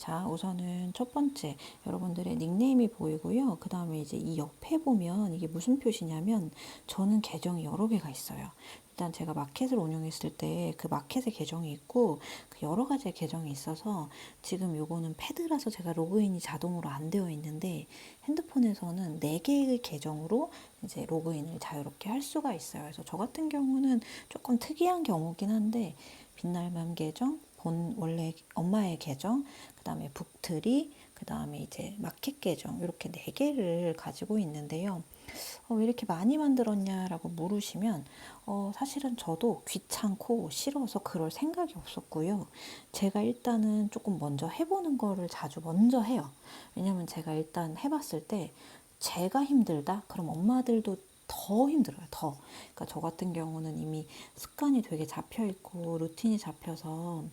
자, 우선은 첫 번째, 여러분들의 닉네임이 보이고요. 그 다음에 이제 이 옆에 보면 이게 무슨 표시냐면 저는 계정이 여러 개가 있어요. 일단 제가 마켓을 운영했을 때 그 마켓의 계정이 있고 그 여러 가지의 계정이 있어서 지금 요거는 패드라서 제가 로그인이 자동으로 안 되어 있는데 핸드폰에서는 4개의 계정으로 이제 로그인을 자유롭게 할 수가 있어요. 그래서 저 같은 경우는 조금 특이한 경우긴 한데 빛날맘 계정, 원래 엄마의 계정, 그 다음에 북트리, 그 다음에 이제 마켓 계정 이렇게 4개를 가지고 있는데요. 왜 이렇게 많이 만들었냐라고 물으시면 사실은 저도 귀찮고 싫어서 그럴 생각이 없었고요. 제가 일단은 조금 먼저 해보는 거를 자주 먼저 해요. 왜냐면 제가 일단 해봤을 때 제가 힘들다? 그럼 엄마들도 더 힘들어요. 더. 그러니까 저 같은 경우는 이미 습관이 되게 잡혀 있고 루틴이 잡혀서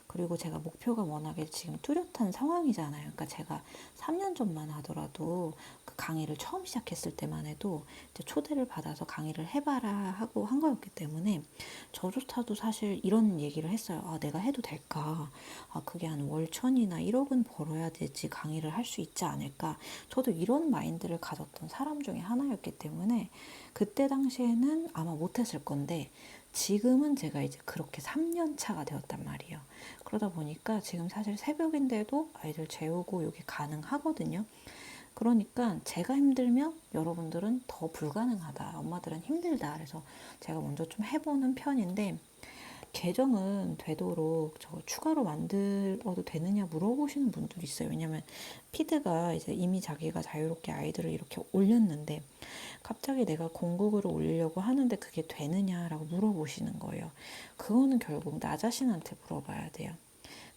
그리고 제가 목표가 워낙에 지금 뚜렷한 상황이잖아요. 그러니까 제가 3년 전만 하더라도 그 강의를 처음 시작했을 때만 해도 이제 초대를 받아서 강의를 해봐라 하고 한 거였기 때문에 저조차도 사실 이런 얘기를 했어요. 아, 내가 해도 될까? 아, 그게 한 월 1000이나 1억은 벌어야 되지 강의를 할 수 있지 않을까? 저도 이런 마인드를 가졌던 사람 중에 하나였기 때문에 그때 당시에는 아마 못했을 건데 지금은 제가 이제 그렇게 3년 차가 되었단 말이에요. 그러다 보니까 지금 사실 새벽인데도 아이들 재우고 이게 가능하거든요. 그러니까 제가 힘들면 여러분들은 더 불가능하다. 엄마들은 힘들다. 그래서 제가 먼저 좀 해보는 편인데 계정은 되도록 저 추가로 만들어도 되느냐 물어보시는 분들이 있어요. 왜냐면 피드가 이제 이미 자기가 자유롭게 아이들을 이렇게 올렸는데 갑자기 내가 공국으로 올리려고 하는데 그게 되느냐라고 물어보시는 거예요. 그거는 결국 나 자신한테 물어봐야 돼요.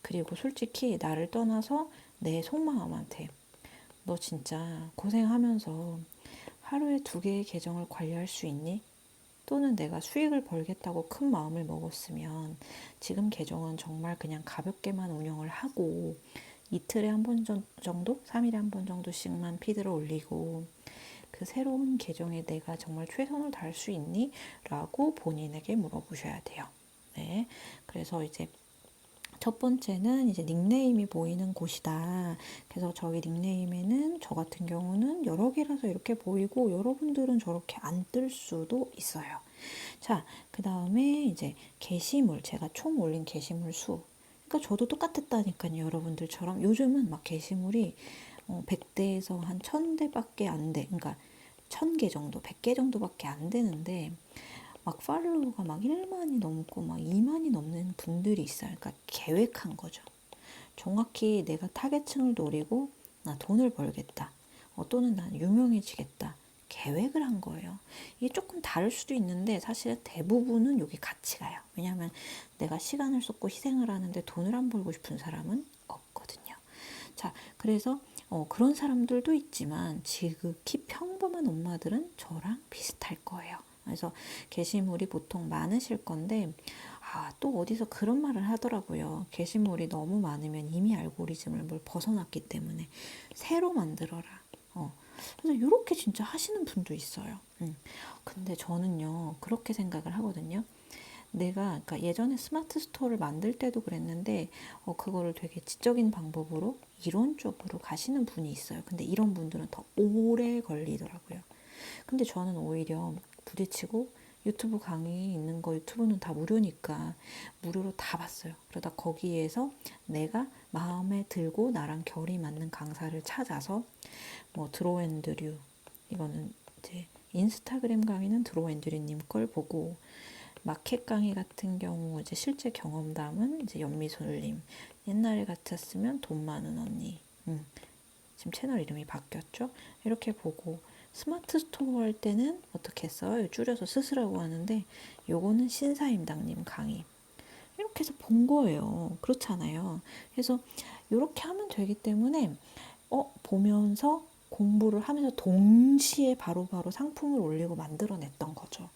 그리고 솔직히 나를 떠나서 내 속마음한테 너 진짜 고생하면서 하루에 2개의 계정을 관리할 수 있니? 또는 내가 수익을 벌겠다고 큰 마음을 먹었으면 지금 계정은 정말 그냥 가볍게만 운영을 하고 이틀에 한 번 정도, 3일에 한 번 정도씩만 피드를 올리고 그 새로운 계정에 내가 정말 최선을 다할 수 있니? 라고 본인에게 물어보셔야 돼요. 네. 그래서 이제 첫 번째는 이제 닉네임이 보이는 곳이다. 그래서 저희 닉네임에는 저 같은 경우는 여러 개라서 이렇게 보이고 여러분들은 저렇게 안 뜰 수도 있어요. 자, 그 다음에 이제 게시물, 제가 총 올린 게시물 수. 그러니까 저도 똑같았다니까요, 여러분들처럼. 요즘은 막 게시물이 100대에서 한 1000대밖에 안 돼. 그러니까 1000개 정도, 100개 정도밖에 안 되는데 막 팔로워가 막 1만이 넘고 막 2만이 넘는 분들이 있어요. 그러니까 계획한 거죠. 정확히 내가 타겟층을 노리고 나 돈을 벌겠다. 또는 난 유명해지겠다. 계획을 한 거예요. 이게 조금 다를 수도 있는데 사실 대부분은 여기 같이 가요. 왜냐하면 내가 시간을 쏟고 희생을 하는데 돈을 안 벌고 싶은 사람은 없거든요. 자, 그래서 그런 사람들도 있지만 지극히 평범한 엄마들은 저랑 비슷할 거예요. 그래서 게시물이 보통 많으실 건데 또 어디서 그런 말을 하더라고요. 게시물이 너무 많으면 이미 알고리즘을 뭘 벗어났기 때문에 새로 만들어라. 그래서 이렇게 진짜 하시는 분도 있어요. 근데 저는요 그렇게 생각을 하거든요. 내가 그러니까 예전에 스마트 스토어를 만들 때도 그랬는데 그거를 되게 지적인 방법으로 이론적으로 가시는 분이 있어요. 근데 이런 분들은 더 오래 걸리더라고요. 근데 저는 오히려 부딪히고 유튜브 강의 있는 거 유튜브는 다 무료니까 무료로 다 봤어요. 그러다 거기에서 내가 마음에 들고 나랑 결이 맞는 강사를 찾아서 뭐 드로앤드류 이거는 이제 인스타그램 강의는 드로앤드류님 걸 보고 마켓 강의 같은 경우 이제 실제 경험담은 이제 연미솔님 옛날에 같았으면 돈 많은 언니 지금 채널 이름이 바뀌었죠. 이렇게 보고 스마트 스토어 할 때는 어떻게 했어요? 줄여서 스스라고 하는데 요거는 신사임당님 강의 이렇게 해서 본 거예요. 그렇잖아요. 그래서 이렇게 하면 되기 때문에 보면서 공부를 하면서 동시에 바로바로 상품을 올리고 만들어냈던 거죠.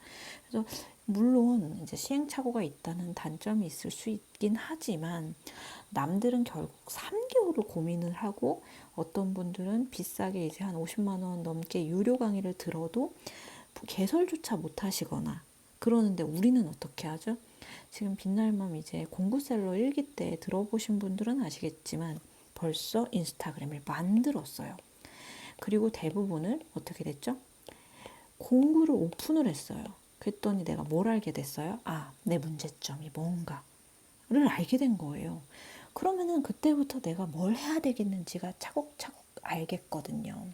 그래서 물론 이제 시행착오가 있다는 단점이 있을 수 있긴 하지만 남들은 결국 3개월을 고민을 하고 어떤 분들은 비싸게 이제 한 50만 원 넘게 유료 강의를 들어도 개설조차 못 하시거나 그러는데 우리는 어떻게 하죠? 지금 빛날맘 이제 공부셀러 1기 때 들어보신 분들은 아시겠지만 벌써 인스타그램을 만들었어요. 그리고 대부분을 어떻게 됐죠? 공부를 오픈을 했어요. 그랬더니 내가 뭘 알게 됐어요? 아, 내 문제점이 뭔가를 알게 된 거예요. 그러면은 그때부터 내가 뭘 해야 되겠는지가 차곡차곡 알겠거든요.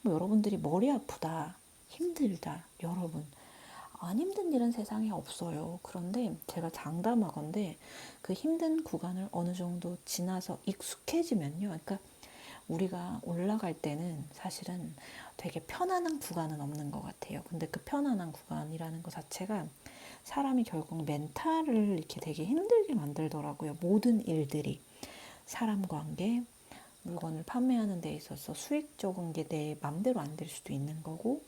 뭐 여러분들이 머리 아프다, 힘들다, 여러분 안 힘든 일은 세상에 없어요. 그런데 제가 장담하건대 그 힘든 구간을 어느 정도 지나서 익숙해지면요. 그러니까 우리가 올라갈 때는 사실은 되게 편안한 구간은 없는 것 같아요. 근데 그 편안한 구간이라는 것 자체가 사람이 결국 멘탈을 이렇게 되게 힘들게 만들더라고요. 모든 일들이. 사람 관계, 물건을 판매하는 데 있어서 수익적인 게 내 맘대로 안 될 수도 있는 거고,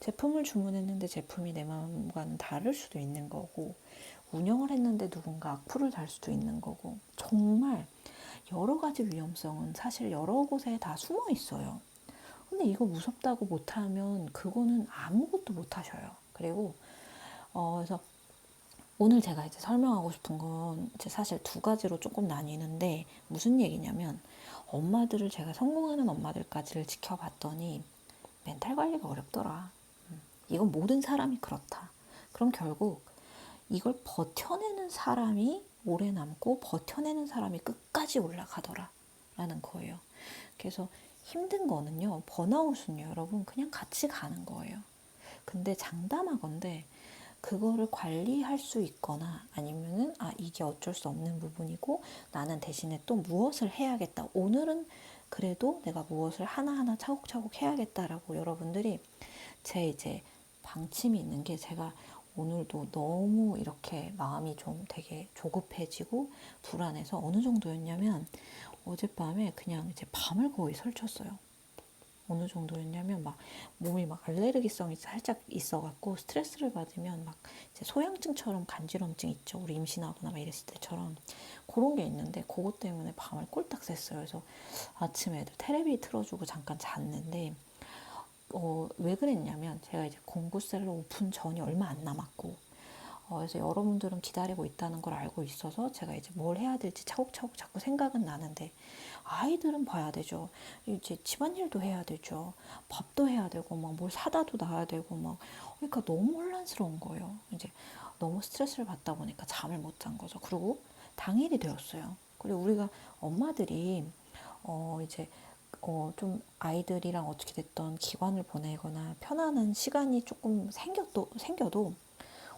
제품을 주문했는데 제품이 내 마음과는 다를 수도 있는 거고, 운영을 했는데 누군가 악플을 달 수도 있는 거고, 정말 여러 가지 위험성은 사실 여러 곳에 다 숨어 있어요. 근데 이거 무섭다고 못하면 그거는 아무것도 못하셔요. 그리고 그래서 오늘 제가 이제 설명하고 싶은 건 이제 사실 두 가지로 조금 나뉘는데 무슨 얘기냐면 엄마들을 제가 성공하는 엄마들까지를 지켜봤더니 멘탈 관리가 어렵더라. 이건 모든 사람이 그렇다. 그럼 결국 이걸 버텨내는 사람이 오래 남고 버텨내는 사람이 끝까지 올라가더라 라는 거예요. 그래서 힘든 거는요, 번아웃은요, 여러분 그냥 같이 가는 거예요. 근데 장담하건대 그거를 관리할 수 있거나 아니면은 이게 어쩔 수 없는 부분이고 나는 대신에 또 무엇을 해야겠다. 오늘은 그래도 내가 무엇을 하나하나 차곡차곡 해야겠다라고 여러분들이 제 이제 방침이 있는 게 제가 오늘도 너무 이렇게 마음이 좀 되게 조급해지고 불안해서 어느 정도였냐면 어젯밤에 그냥 이제 밤을 거의 설쳤어요. 어느 정도였냐면 막 몸이 막 알레르기성이 살짝 있어갖고 스트레스를 받으면 막 이제 소양증처럼 간지럼증 있죠. 우리 임신하거나 막 이랬을 때처럼 그런 게 있는데 그것 때문에 밤을 꼴딱 샜어요. 그래서 아침에 애들 테레비 틀어주고 잠깐 잤는데 왜 그랬냐면 제가 이제 공구셀러 오픈 전이 얼마 안 남았고 그래서 여러분들은 기다리고 있다는 걸 알고 있어서 제가 이제 뭘 해야 될지 차곡차곡 자꾸 생각은 나는데 아이들은 봐야 되죠. 이제 집안일도 해야 되죠. 밥도 해야 되고 막 뭘 사다도 놔야 되고 막 그러니까 너무 혼란스러운 거예요. 이제 너무 스트레스를 받다 보니까 잠을 못 잔 거죠. 그리고 당일이 되었어요. 그리고 우리가 엄마들이 이제 좀 아이들이랑 어떻게 됐던 기간을 보내거나 편안한 시간이 조금 생겨도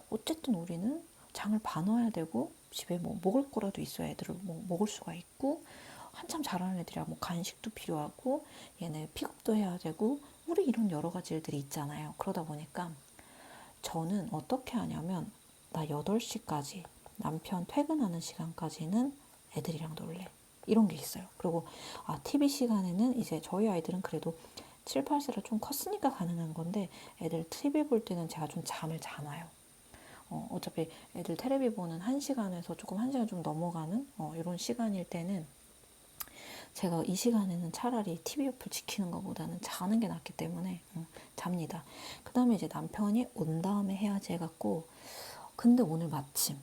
어쨌든 우리는 장을 봐놔야 되고 집에 뭐 먹을 거라도 있어야 애들을 뭐 먹을 수가 있고 한참 자라는 애들이라 뭐 간식도 필요하고 얘네 픽업도 해야 되고 우리 이런 여러 가지 일들이 있잖아요. 그러다 보니까 저는 어떻게 하냐면 나 8시까지 남편 퇴근하는 시간까지는 애들이랑 놀래. 이런 게 있어요. 그리고 TV 시간에는 이제 저희 아이들은 그래도 7, 8세라 좀 컸으니까 가능한 건데 애들 TV 볼 때는 제가 좀 잠을 자나요. 어차피 애들 테레비 보는 1시간에서 조금 1시간 좀 넘어가는 이런 시간일 때는 제가 이 시간에는 차라리 TV 옆을 지키는 것보다는 자는 게 낫기 때문에 잡니다. 그 다음에 이제 남편이 온 다음에 해야지 해갖고 근데 오늘 마침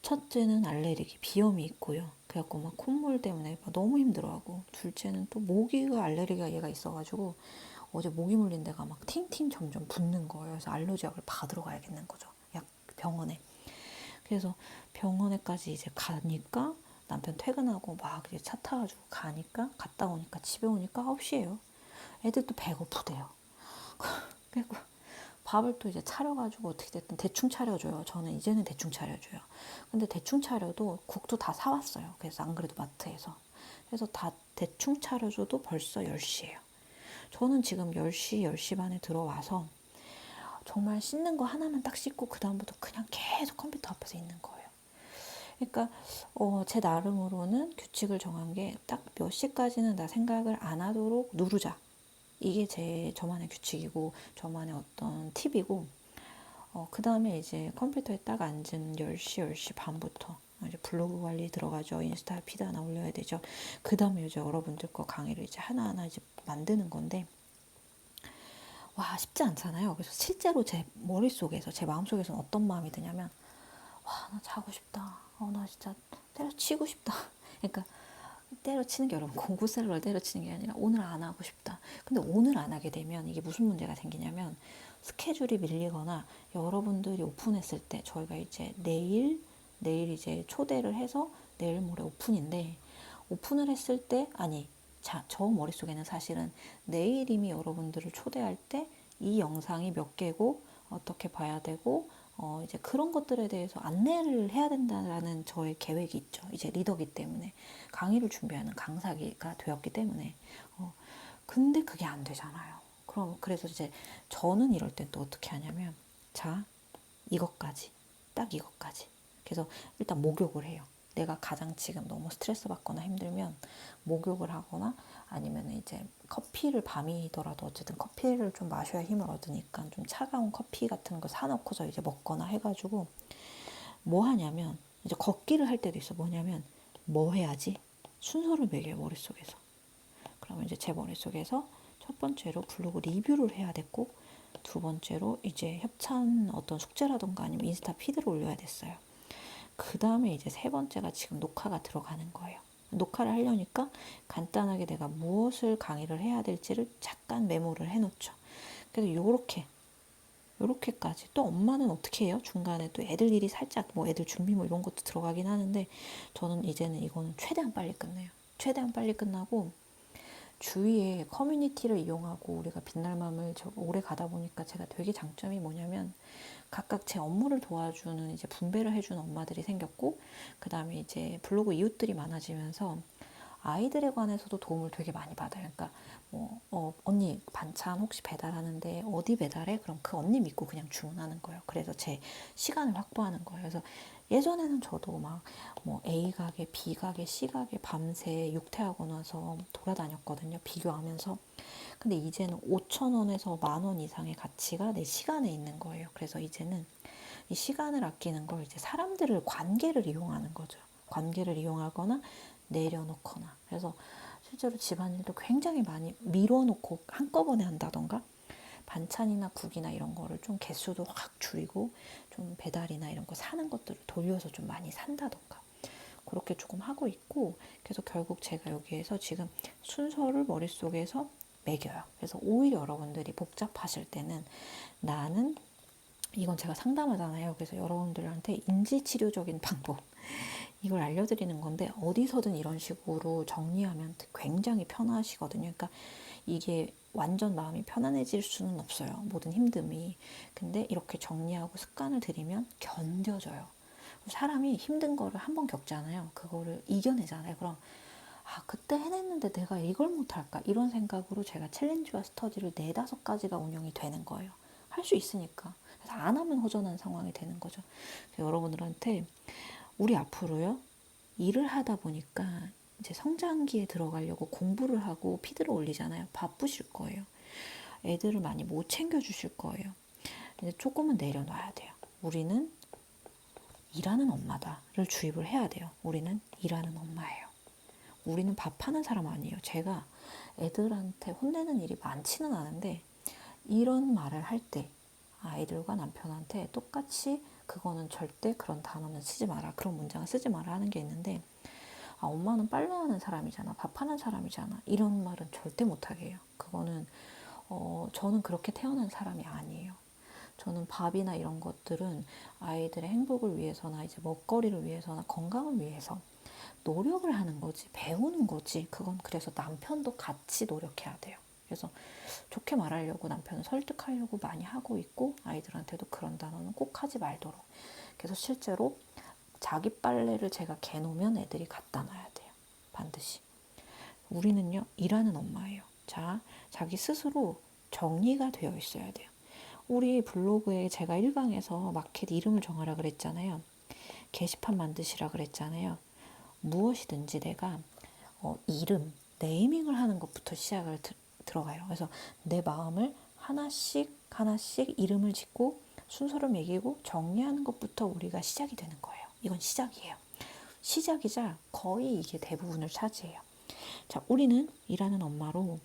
첫째는 알레르기 비염이 있고요. 그래갖고 막 콧물 때문에 너무 힘들어하고 둘째는 또 모기가 알레르기가 얘가 있어가지고 어제 모기 물린 데가 막 팅팅 점점 붓는 거예요. 그래서 알러지 약을 받으러 가야겠는 거죠. 약 병원에. 그래서 병원에까지 이제 가니까 남편 퇴근하고 막 이제 차 타가지고 가니까 갔다 오니까 집에 오니까 9시예요. 애들도 배고프대요. 그리고 밥을 또 이제 차려가지고 어떻게 됐든 대충 차려줘요. 저는 이제는 대충 차려줘요. 근데 대충 차려도 국도 다 사왔어요. 그래서 안 그래도 마트에서. 그래서 다 대충 차려줘도 벌써 10시예요. 저는 지금 10시, 10시 반에 들어와서 정말 씻는 거 하나만 딱 씻고 그 다음부터 그냥 계속 컴퓨터 앞에서 있는 거예요. 그러니까 제 나름으로는 규칙을 정한 게 딱 몇 시까지는 나 생각을 안 하도록 누르자. 이게 저만의 규칙이고 저만의 어떤 팁이고 그 다음에 이제 컴퓨터에 딱 앉은 10시, 10시 반부터 이제 블로그 관리 들어가죠. 인스타 피드 하나 올려야 되죠. 그 다음에 이제 여러분들 거 강의를 이제 하나하나 이제 만드는 건데 와 쉽지 않잖아요. 그래서 실제로 제 머릿속에서 제 마음속에서는 어떤 마음이 드냐면 와 나 자고 싶다. 나 진짜 때려치고 싶다. 그러니까 때려치는 게 여러분 공구살을 때려치는 게 아니라 오늘 안 하고 싶다. 근데 오늘 안 하게 되면 이게 무슨 문제가 생기냐면 스케줄이 밀리거나 여러분들이 오픈했을 때 저희가 이제 내일 이제 초대를 해서 내일 모레 오픈인데 오픈을 했을 때 아니 저 머릿속에는 사실은 내일 이미 여러분들을 초대할 때 이 영상이 몇 개고 어떻게 봐야 되고 이제 그런 것들에 대해서 안내를 해야 된다라는 저의 계획이 있죠. 이제 리더기 때문에 강의를 준비하는 강사가 되었기 때문에 근데 그게 안 되잖아요. 그래서 이제 저는 이럴 때 또 어떻게 하냐면 자 이것까지 딱 이것까지 그래서 일단 목욕을 해요. 내가 가장 지금 너무 스트레스 받거나 힘들면 목욕을 하거나 아니면 이제 커피를 밤이더라도 어쨌든 커피를 좀 마셔야 힘을 얻으니까 좀 차가운 커피 같은 거 사놓고서 이제 먹거나 해가지고 뭐 하냐면 이제 걷기를 할 때도 있어. 뭐냐면 뭐 해야지 순서를 매겨요 머릿속에서. 그러면 이제 제 머릿속에서 첫 번째로 블로그 리뷰를 해야 됐고 두 번째로 이제 협찬 어떤 숙제라던가 아니면 인스타 피드를 올려야 됐어요. 그 다음에 이제 세 번째가 지금 녹화가 들어가는 거예요. 녹화를 하려니까 간단하게 내가 무엇을 강의를 해야 될지를 잠깐 메모를 해놓죠. 그래서 요렇게까지. 또 엄마는 어떻게 해요? 중간에 또 애들 일이 살짝 뭐 애들 준비 뭐 이런 것도 들어가긴 하는데 저는 이제는 이거는 최대한 빨리 끝내요. 최대한 빨리 끝나고 주위에 커뮤니티를 이용하고 우리가 빛날맘을 오래 가다 보니까 제가 되게 장점이 뭐냐면 각각 제 업무를 도와주는 이제 분배를 해주는 엄마들이 생겼고 그 다음에 이제 블로그 이웃들이 많아지면서 아이들에 관해서도 도움을 되게 많이 받아요. 그러니까 뭐 언니 반찬 혹시 배달하는데 어디 배달해? 그럼 그 언니 믿고 그냥 주문하는 거예요. 그래서 제 시간을 확보하는 거예요. 그래서 예전에는 저도 막 뭐 A 가게, B 가게, C 가게 밤새 육퇴하고 나서 돌아다녔거든요. 비교하면서. 근데 이제는 5천 원에서 10,000원 이상의 가치가 내 시간에 있는 거예요. 그래서 이제는 이 시간을 아끼는 걸 이제 사람들을 관계를 이용하는 거죠. 관계를 이용하거나 내려놓거나. 그래서 실제로 집안일도 굉장히 많이 미뤄놓고 한꺼번에 한다던가 반찬이나 국이나 이런 거를 좀 개수도 확 줄이고 좀 배달이나 이런 거 사는 것들을 돌려서 좀 많이 산다던가 그렇게 조금 하고 있고 그래서 결국 제가 여기에서 지금 순서를 머릿속에서 매겨요. 그래서 오히려 여러분들이 복잡하실 때는 나는 이건 제가 상담하잖아요. 그래서 여러분들한테 인지치료적인 방법 이걸 알려드리는 건데 어디서든 이런 식으로 정리하면 굉장히 편하시거든요. 그러니까 이게 완전 마음이 편안해질 수는 없어요. 모든 힘듦이. 근데 이렇게 정리하고 습관을 들이면 견뎌져요. 사람이 힘든 거를 한번 겪잖아요. 그거를 이겨내잖아요. 그럼 그때 해냈는데 내가 이걸 못할까? 이런 생각으로 제가 챌린지와 스터디를 4-5가지가 운영이 되는 거예요. 할 수 있으니까. 그래서 안 하면 허전한 상황이 되는 거죠. 여러분들한테 우리 앞으로요. 일을 하다 보니까 이제 성장기에 들어가려고 공부를 하고 피드를 올리잖아요. 바쁘실 거예요. 애들을 많이 못 챙겨주실 거예요. 근데 조금은 내려놔야 돼요. 우리는 일하는 엄마다를 주입을 해야 돼요. 우리는 일하는 엄마예요. 우리는 밥하는 사람 아니에요. 제가 애들한테 혼내는 일이 많지는 않은데 이런 말을 할 때 아이들과 남편한테 똑같이 그거는 절대 그런 단어는 쓰지 마라. 그런 문장을 쓰지 마라 하는 게 있는데 엄마는 빨래하는 사람이잖아. 밥하는 사람이잖아. 이런 말은 절대 못하게 해요. 그거는 저는 그렇게 태어난 사람이 아니에요. 저는 밥이나 이런 것들은 아이들의 행복을 위해서나 이제 먹거리를 위해서나 건강을 위해서 노력을 하는 거지 배우는 거지. 그건 그래서 남편도 같이 노력해야 돼요. 그래서 좋게 말하려고 남편을 설득하려고 많이 하고 있고 아이들한테도 그런 단어는 꼭 하지 말도록. 그래서 실제로 자기 빨래를 제가 개놓으면 애들이 갖다 놔야 돼요. 반드시. 우리는요 일하는 엄마예요. 자, 자기 스스로 정리가 되어 있어야 돼요. 우리 블로그에 제가 1강에서 마켓 이름을 정하라 그랬잖아요. 게시판 만드시라 그랬잖아요. 무엇이든지 내가 이름, 네이밍을 하는 것부터 시작을 들어가요. 그래서 내 마음을 하나씩 하나씩 이름을 짓고 순서를 매기고 정리하는 것부터 우리가 시작이 되는 거예요. 이건 시작이에요. 시작이자 거의 이게 대부분을 차지해요. 자, 우리는 일하는 엄마로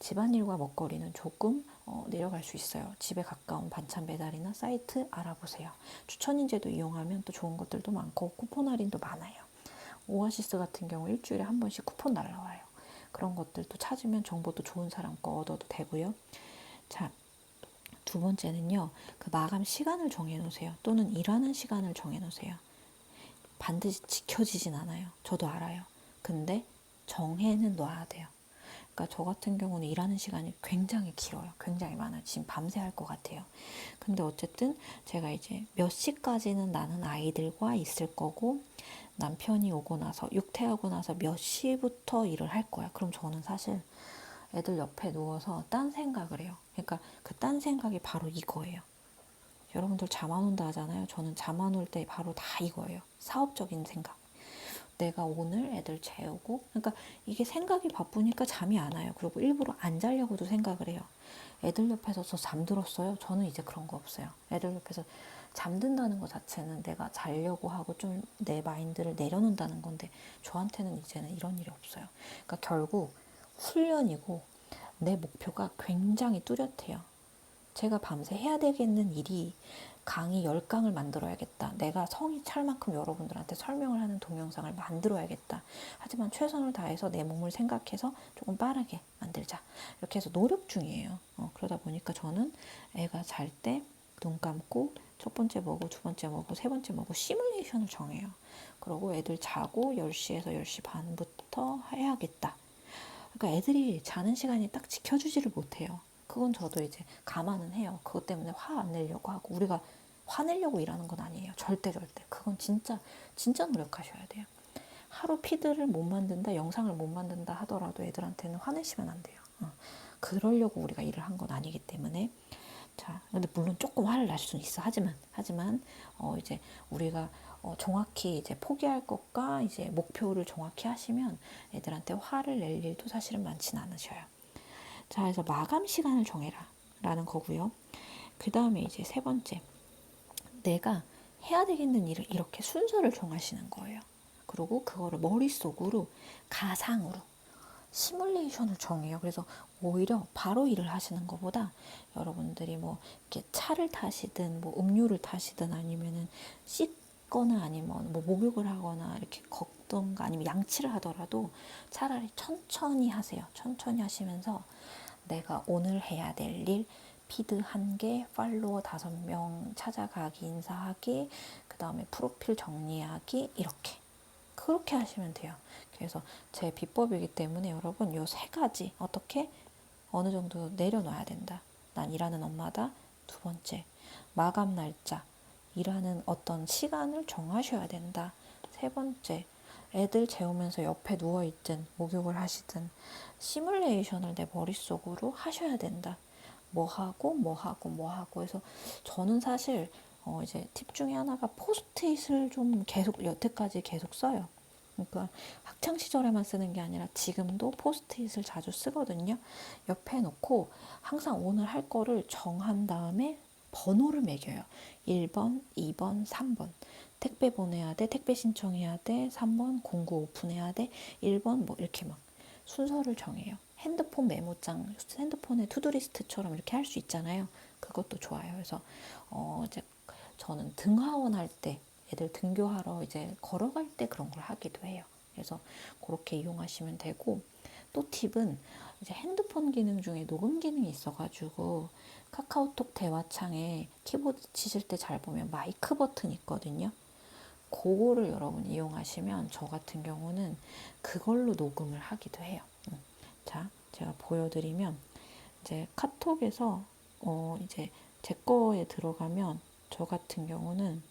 집안일과 먹거리는 조금 내려갈 수 있어요. 집에 가까운 반찬 배달이나 사이트 알아보세요. 추천 인재도 이용하면 또 좋은 것들도 많고 쿠폰 할인도 많아요. 오아시스 같은 경우 일주일에 한 번씩 쿠폰 날라와요. 그런 것들도 찾으면 정보도 좋은 사람 거 얻어도 되고요. 자, 두 번째는요. 그 마감 시간을 정해놓으세요. 또는 일하는 시간을 정해놓으세요. 반드시 지켜지진 않아요. 저도 알아요. 근데 정해는 놔야 돼요. 그러니까 저 같은 경우는 일하는 시간이 굉장히 길어요. 굉장히 많아요. 지금 밤새 할 것 같아요. 근데 어쨌든 제가 이제 몇 시까지는 나는 아이들과 있을 거고 남편이 오고 나서 육퇴하고 나서 몇 시부터 일을 할 거야. 그럼 저는 사실 애들 옆에 누워서 딴 생각을 해요. 그러니까 그 딴 생각이 바로 이거예요. 여러분들 잠 안 온다 하잖아요. 저는 잠 안 올 때 바로 다 이거예요. 사업적인 생각. 내가 오늘 애들 재우고, 그러니까 이게 생각이 바쁘니까 잠이 안 와요. 그리고 일부러 안 자려고도 생각을 해요. 애들 옆에서 저 잠들었어요. 저는 이제 그런 거 없어요. 애들 옆에서 잠든다는 것 자체는 내가 자려고 하고 좀 내 마인드를 내려놓는다는 건데 저한테는 이제는 이런 일이 없어요. 그러니까 결국 훈련이고 내 목표가 굉장히 뚜렷해요. 제가 밤새 해야 되겠는 일이 강의 10강을 만들어야겠다. 내가 성이 찰 만큼 여러분들한테 설명을 하는 동영상을 만들어야겠다. 하지만 최선을 다해서 내 몸을 생각해서 조금 빠르게 만들자. 이렇게 해서 노력 중이에요. 그러다 보니까 저는 애가 잘 때 눈 감고 첫 번째 뭐고 두 번째 뭐고 세 번째 뭐고 시뮬레이션을 정해요. 그리고 애들 자고 10시에서 10시 반부터 해야겠다. 그러니까 애들이 자는 시간이 딱 지켜주지를 못해요. 그건 저도 이제 감안은 해요. 그것 때문에 화 안 내려고 하고 우리가 화내려고 일하는 건 아니에요. 절대 절대. 그건 진짜 진짜 노력하셔야 돼요. 하루 피드를 못 만든다, 영상을 못 만든다 하더라도 애들한테는 화내시면 안 돼요. 그러려고 우리가 일을 한 건 아니기 때문에. 자, 근데 물론 조금 화를 날 수는 있어. 하지만 이제 우리가 정확히 이제 포기할 것과 이제 목표를 정확히 하시면 애들한테 화를 낼 일도 사실은 많진 않으셔요. 자, 그래서 마감 시간을 정해라 라는 거고요. 그 다음에 이제 세 번째, 내가 해야 되겠는 일을 이렇게 순서를 정하시는 거예요. 그리고 그거를 머릿속으로 가상으로 시뮬레이션을 정해요. 그래서 오히려 바로 일을 하시는 것보다 여러분들이 뭐 이렇게 차를 타시든 뭐 음료를 타시든 아니면은 씻거나 아니면 뭐 목욕을 하거나 이렇게 걷던가 아니면 양치를 하더라도 차라리 천천히 하세요. 천천히 하시면서 내가 오늘 해야 될 일, 피드 1개, 팔로워 5명 찾아가기, 인사하기, 그 다음에 프로필 정리하기, 이렇게. 그렇게 하시면 돼요. 그래서 제 비법이기 때문에 여러분 요 3가지 어떻게 어느 정도 내려놔야 된다. 난 일하는 엄마다. 두 번째, 마감 날짜. 일하는 어떤 시간을 정하셔야 된다. 세 번째, 애들 재우면서 옆에 누워있든 목욕을 하시든 시뮬레이션을 내 머릿속으로 하셔야 된다. 뭐 하고 뭐 하고 뭐 하고 해서 저는 사실 이제 팁 중에 하나가 포스트잇을 좀 계속 여태까지 계속 써요. 그러니까 학창 시절에만 쓰는 게 아니라 지금도 포스트잇을 자주 쓰거든요. 옆에 놓고 항상 오늘 할 거를 정한 다음에 번호를 매겨요. 1번, 2번, 3번. 택배 보내야 돼, 택배 신청해야 돼, 3번 공구 오픈해야 돼, 1번 뭐 이렇게 막 순서를 정해요. 핸드폰 메모장, 핸드폰의 투두리스트처럼 이렇게 할 수 있잖아요. 그것도 좋아요. 그래서 이제 저는 등하원 할 때, 애들 등교하러 이제 걸어갈 때 그런 걸 하기도 해요. 그래서 그렇게 이용하시면 되고, 또 팁은 이제 핸드폰 기능 중에 녹음 기능이 있어가지고 카카오톡 대화창에 키보드 치실 때 잘 보면 마이크 버튼 있거든요. 그거를 여러분 이용하시면 저 같은 경우는 그걸로 녹음을 하기도 해요. 자, 제가 보여드리면 이제 카톡에서 이제 제 거에 들어가면 저 같은 경우는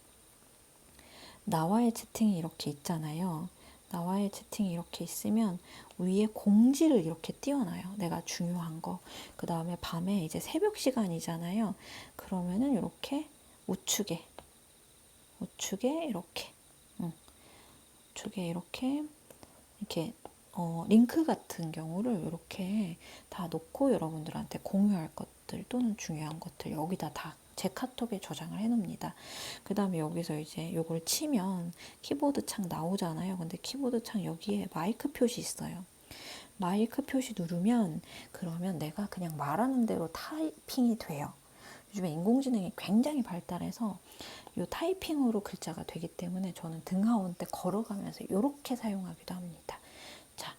나와의 채팅이 이렇게 있잖아요. 나와의 채팅이 이렇게 있으면 위에 공지를 이렇게 띄워놔요. 내가 중요한 거. 그 다음에 밤에 이제 새벽 시간이잖아요. 그러면은 이렇게 우측에 이렇게, 우측에 이렇게 링크 같은 경우를 이렇게 다 놓고 여러분들한테 공유할 것들 또는 중요한 것들 여기다 다 제 카톡에 저장을 해 놓습니다. 그 다음에 여기서 이제 요걸 치면 키보드 창 나오잖아요. 근데 키보드 창 여기에 마이크 표시 있어요. 마이크 표시 누르면 그러면 내가 그냥 말하는 대로 타이핑이 돼요. 요즘에 인공지능이 굉장히 발달해서 요 타이핑으로 글자가 되기 때문에 저는 등하원 때 걸어가면서 이렇게 사용하기도 합니다. 자,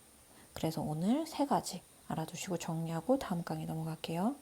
그래서 오늘 3가지 알아두시고 정리하고 다음 강의 넘어갈게요.